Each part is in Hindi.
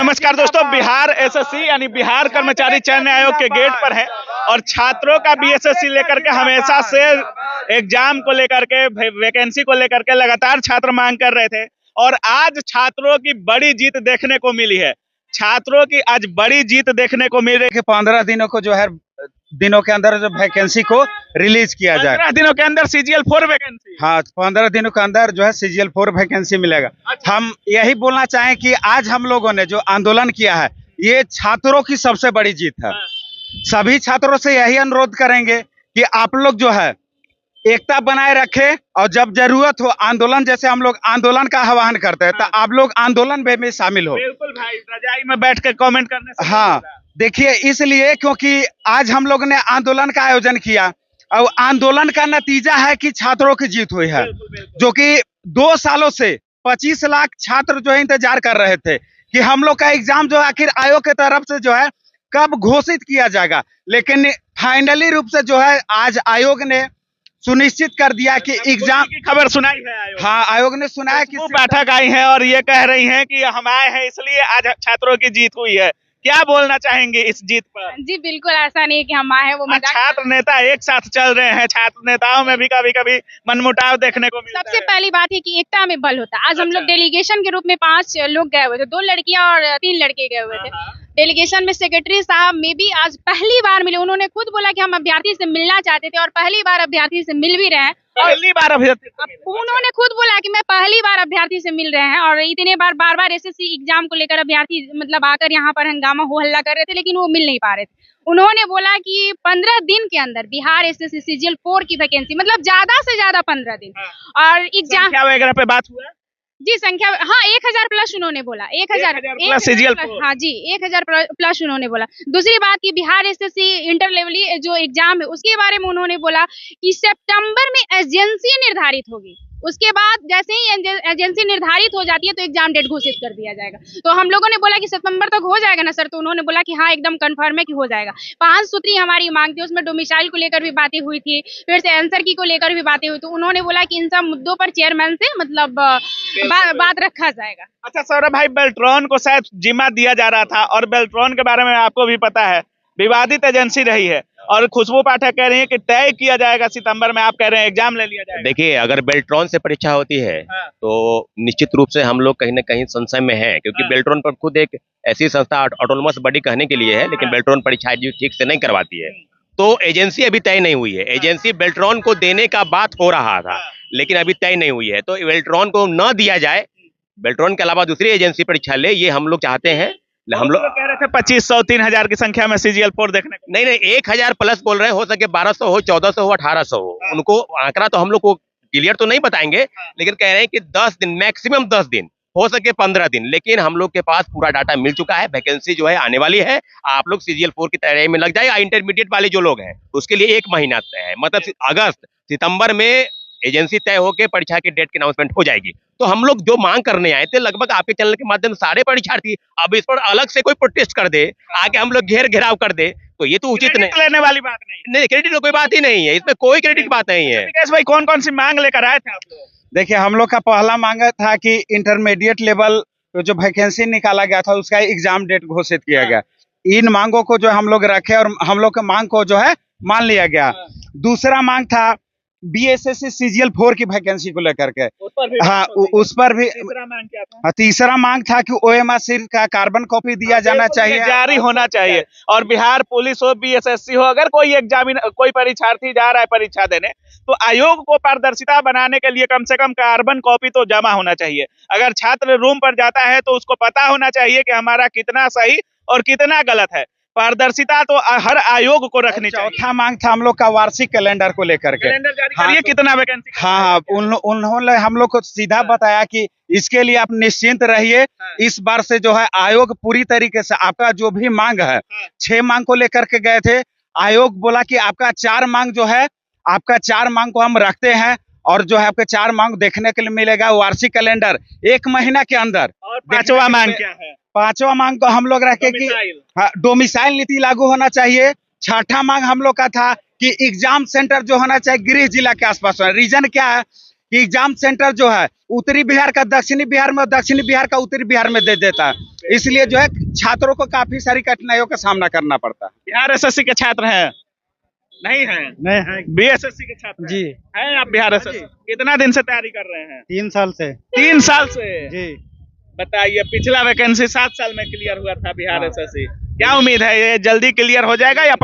नमस्कार दोस्तों, बिहार एसएससी यानी बिहार कर्मचारी चयन आयोग के गेट पर है और छात्रों का बीएसएससी लेकर के हमेशा से एग्जाम को लेकर के, वैकेंसी को लेकर के लगातार छात्र मांग कर रहे थे और आज छात्रों की बड़ी जीत देखने को मिली है। छात्रों की आज बड़ी जीत देखने को मिल रही है। 15 दिनों को जो है दिनों के अंदर जो वैकेंसी को रिलीज किया जाए। 15 दिनों के अंदर CGL 4 वैकेंसी। हाँ, 15 दिनों के अंदर जो है CGL 4 वैकेंसी मिलेगा। अच्छा। हम यही बोलना चाहें कि आज हम लोगों ने जो आंदोलन किया है ये छात्रों की सबसे बड़ी जीत है। सभी छात्रों से यही अनुरोध करेंगे कि आप लोग जो है एकता बनाए रखें और जब जरूरत हो आंदोलन, जैसे हम लोग आंदोलन का आह्वान करते हैं तो आप लोग आंदोलन में शामिल हो। बिल्कुल भाई, रजाई में बैठ के कमेंट करने से हाँ, देखिए इसलिए क्योंकि आज हम लोग ने आंदोलन का आयोजन किया और आंदोलन का नतीजा है कि छात्रों की जीत हुई है, जो कि 2 सालों से 25 लाख छात्र जो है इंतजार कर रहे थे कि हम लोग का एग्जाम जो आखिर आयोग की तरफ से जो है कब घोषित किया जाएगा। लेकिन फाइनली रूप से जो है आज आयोग ने सुनिश्चित कर दिया कि एग्जाम की खबर सुनाई है आयोग। हाँ, आयोग ने सुनाया कि बैठक आई है और ये कह रही हैं कि हम आए हैं इसलिए आज छात्रों की जीत हुई है। क्या बोलना चाहेंगे इस जीत पर? जी बिल्कुल, ऐसा नहीं है कि हम आए, वो छात्र नेता एक साथ चल रहे हैं। छात्र नेताओं में भी कभी कभी मनमुटाव देखने को मिलता है। सबसे पहली बात है कि एकता में बल होता है। आज हम लोग डेलीगेशन के रूप में 5 लोग गए हुए थे, 2 लड़कियां और 3 लड़के गए हुए थे। डेलीगेशन में सेक्रेटरी साहब में भी आज पहली बार मिले। उन्होंने खुद बोला कि हम अभ्यर्थी से मिलना चाहते थे और पहली बार अभ्यर्थी से मिल भी रहे हैं। पहली बार अभ्यर्थी उन्होंने खुद बोला कि मैं पहली बार अभ्यर्थी से मिल रहे हैं और इतने बार एसएससी एग्जाम को लेकर अभ्यर्थी मतलब आकर यहाँ पर हंगामा हो हल्ला कर रहे थे, लेकिन वो मिल नहीं पा रहे थे। उन्होंने बोला कि 15 दिन के अंदर बिहार एसएससी CGL 4 की वैकेंसी, मतलब ज्यादा से ज्यादा 15 दिन और एग्जाम वगैरह पे बात हुआ जी। संख्या हाँ 1000 प्लस उन्होंने बोला। 1000 प्लस CGL 4। हाँ जी, 1000 प्लस उन्होंने बोला। दूसरी बात की बिहार एसएससी इंटर लेवली जो एग्जाम है उसके बारे में उन्होंने बोला कि सितंबर में एजेंसी निर्धारित होगी। उसके बाद जैसे ही एजेंसी निर्धारित हो जाती है तो एग्जाम डेट घोषित कर दिया जाएगा। तो हम लोगों ने बोला कि सितंबर तक हो जाएगा ना सर? तो उन्होंने बोला कि हाँ एकदम कंफर्म है कि हो जाएगा। 5 सूत्री हमारी मांग थी, उसमें डोमिसाइल को लेकर भी बातें हुई थी, फिर से आंसर की को लेकर भी बातें हुई। तो उन्होंने बोला कि इन सब मुद्दों पर चेयरमैन से मतलब बात रखा जाएगा। अच्छा सौरभ भाई, बेल्ट्रॉन को शायद जिम्मा दिया जा रहा था और बेल्ट्रॉन के बारे में आपको भी पता है विवादित एजेंसी रही है और खुशबू पाठक कह रही है कि तय किया जाएगा सितंबर में। आप कह रहे हैं एग्जाम ले लिया जाएगा। देखिए, अगर बेल्ट्रॉन से परीक्षा होती है तो निश्चित रूप से हम लोग कहीं ना कहीं संशय में हैं, क्योंकि बेल्ट्रॉन पर खुद एक ऐसी संस्था ऑटोनोमस बॉडी कहने के लिए है, लेकिन बेल्ट्रॉन परीक्षा ठीक से नहीं करवाती है। तो एजेंसी अभी तय नहीं हुई है। एजेंसी बेल्ट्रॉन को देने का बात हो रहा था लेकिन अभी तय नहीं हुई है। तो बेल्ट्रॉन को न दिया जाए, बेल्ट्रॉन के अलावा दूसरी एजेंसी परीक्षा ले, ये हम लोग चाहते हैं। हम लोग कह रहे थे 2500 3000 की संख्या में CGL 4 देखने को। नहीं 1000 प्लस बोल रहे हैं। हो सके 1200 हो, 1400 हो, 1800 हो। उनको आंकड़ा तो हम लोग को क्लियर तो नहीं बताएंगे, लेकिन कह रहे हैं कि 10 दिन, मैक्सिमम 10 दिन, हो सके 15 दिन। लेकिन हम लोग के पास पूरा डाटा मिल चुका है। वैकेंसी जो है आने वाली है। आप लोग CGL 4 की तैयारी में लग जाए। इंटरमीडिएट वाले जो लोग हैं उसके लिए 1 महीना तय है, मतलब अगस्त सितंबर में एजेंसी तय होकर परीक्षा की डेट की अनाउंसमेंट हो जाएगी। तो हम लोग जो मांग करने आए थे, लगभग आपके चैनल के माध्यम से सारे परीक्षार्थी, अब इस पर अलग से कोई प्रोटेस्ट कर दे, आके हम लोग घेराव कर दे, तो ये तो उचित नहीं। लेने वाली बात नहीं। क्रेडिट तो कोई बात ही नहीं है, इसमें कोई क्रेडिट की बात नहीं है। विकास भाई, कौन कौन सी मांग लेकर आए थे आप लोग? देखिए, हम लोग का पहला मांग था कि इंटरमीडिएट लेवल जो वैकेंसी निकाला गया था उसका एग्जाम डेट घोषित किया गया। इन मांगों को जो हम लोग रखे और हम लोग के मांग को जो है मान लिया गया। दूसरा मांग था BSSC CGL 4 की वैकेंसी को लेकर के। हाँ, उस पर भी। तीसरा मांग था कि OMR का कार्बन कॉपी दिया जाना चाहिए, जारी होना चाहिए। और बिहार पुलिस हो, BSSC हो, अगर कोई परीक्षार्थी जा रहा है परीक्षा देने तो आयोग को पारदर्शिता बनाने के लिए कम से कम कार्बन कॉपी तो जमा होना चाहिए। अगर छात्र रूम पर जाता है तो उसको पता होना चाहिए कि हमारा कितना सही और कितना गलत है। पारदर्शिता तो हर आयोग को रखनी चाहिए। चौथा मांग था हम लोग का वार्षिक कैलेंडर को लेकर के। कैलेंडर जारी करिए, कितना वैकेंसी। हाँ, उन्होंने हम लोग को सीधा बताया कि इसके लिए आप निश्चिंत रहिए। इस बार से जो है आयोग पूरी तरीके से आपका जो भी मांग है, 6 मांग को लेकर के गए थे। आयोग बोला कि आपका 4 मांग जो है, आपका 4 मांग को हम रखते हैं और जो है आपके 4 मांग देखने के लिए मिलेगा वार्षिक कैलेंडर 1 महीना के अंदर। और 5वां मांग क्या है? 5वां मांग को हम लोग रखे कि डोमिसाइल नीति लागू होना चाहिए। 6ठा मांग हम लोग का था कि एग्जाम सेंटर जो होना चाहिए गृह जिला के आसपास होना। रीजन क्या है कि एग्जाम सेंटर जो है उत्तरी बिहार का दक्षिणी बिहार में और दक्षिणी बिहार का उत्तरी बिहार में दे देता है। इसलिए जो है छात्रों को काफी सारी कठिनाइयों का सामना करना पड़ता है। बिहार एसएससी के छात्र हैं? नहीं है? नहीं है बीएसएससी के छात्र जी। हैं आप बिहार एसएससी? कितना दिन से तैयारी कर रहे हैं? 3 साल से 3 साल से? जी। बताइए, पिछला वैकेंसी 7 साल में क्लियर हुआ था बिहार हाँ। एसएससी, क्या उम्मीद है ये जल्दी क्लियर हो जाएगा या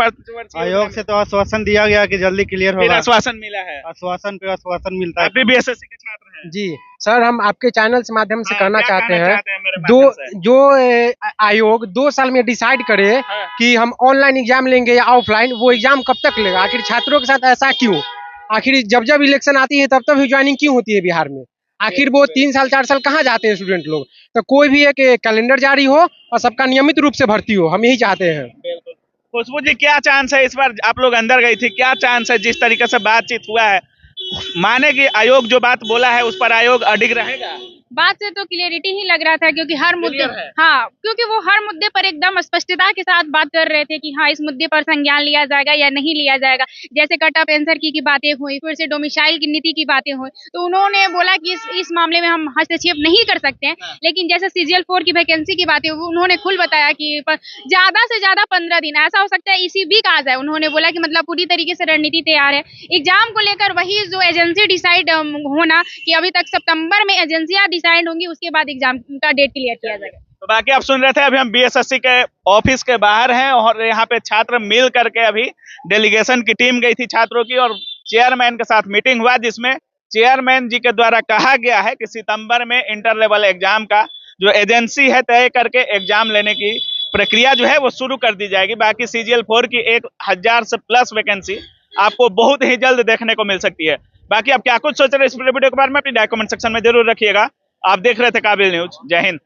आयोग से तो आश्वासन दिया गया कि जल्दी क्लियर फिर होगा। आश्वासन मिला है? आश्वासन पे आश्वासन मिलता है। आप भी बीएसएससी के छात्र हैं? जी सर, हम आपके चैनल के माध्यम से हाँ, कहना क्या चाहते कहना हैं चाहते हैं मेरे माध्यम से? जो आयोग 2 साल में डिसाइड करे हाँ। कि हम ऑनलाइन एग्जाम लेंगे या ऑफलाइन, वो एग्जाम कब तक लेगा? आखिर छात्रों के साथ ऐसा क्यों? आखिर जब जब इलेक्शन आती है तब तब ही ज्वाइनिंग क्यों होती है बिहार में? आखिर वो 3 साल 4 साल कहाँ जाते हैं स्टूडेंट लोग? तो कोई भी एक कैलेंडर जारी हो और सबका नियमित रूप से भर्ती हो, हम यही चाहते हैं। बिल्कुल। खुशबू जी, क्या चांस है इस बार? आप लोग अंदर गई थी, क्या चांस है जिस तरीके से बातचीत हुआ है, माने कि आयोग जो बात बोला है उस पर आयोग अडिग रहेगा? बात से तो क्लियरिटी ही लग रहा था, क्योंकि हर मुद्दे Clear है? हाँ, क्योंकि वो हर मुद्दे पर एकदम स्पष्टता के साथ बात कर रहे थे कि हाँ, इस मुद्दे पर संज्ञान लिया जाएगा या नहीं लिया जाएगा। जैसे कट ऑफ आंसर की बातें हुई, फिर से डोमिसाइल की नीति की बातें हुई, तो उन्होंने बोला कि इस मामले में हम हस्तक्षेप नहीं कर सकते हैं। लेकिन जैसे CGL 4 की वैकेंसी की बातें हुई, उन्होंने खुद बताया कि ज्यादा से ज्यादा 15 दिन, ऐसा हो सकता है इसी वीक आ जाए। उन्होंने बोला कि मतलब पूरी तरीके से रणनीति तैयार है एग्जाम को लेकर। वही जो एजेंसी डिसाइड होना कि अभी तक सितंबर में एजेंसियां डिसाइड होंगी, उसके बाद एग्जाम का डेट क्लियर किया जाएगा। तो बाकी आप सुन रहे थे, अभी हम बीएसएससी के ऑफिस के बाहर हैं और यहाँ पे छात्र मिल करके अभी डेलीगेशन की टीम गई थी छात्रों की, और चेयरमैन के साथ मीटिंग हुआ जिसमें चेयरमैन जी के द्वारा कहा गया है कि सितंबर में इंटर लेवल एग्जाम का जो एजेंसी है तय करके एग्जाम लेने की प्रक्रिया जो है वो शुरू कर दी जाएगी। बाकी CGL 4 की 1000 से प्लस वैकेंसी आपको बहुत ही जल्द देखने को मिल सकती है। बाकी आप क्या कुछ सोच रहे हैं इस वीडियो के बारे में, अपनी कमेंट सेक्शन में जरूर रखिएगा। आप देख रहे थे काबिल न्यूज। जय हिंद।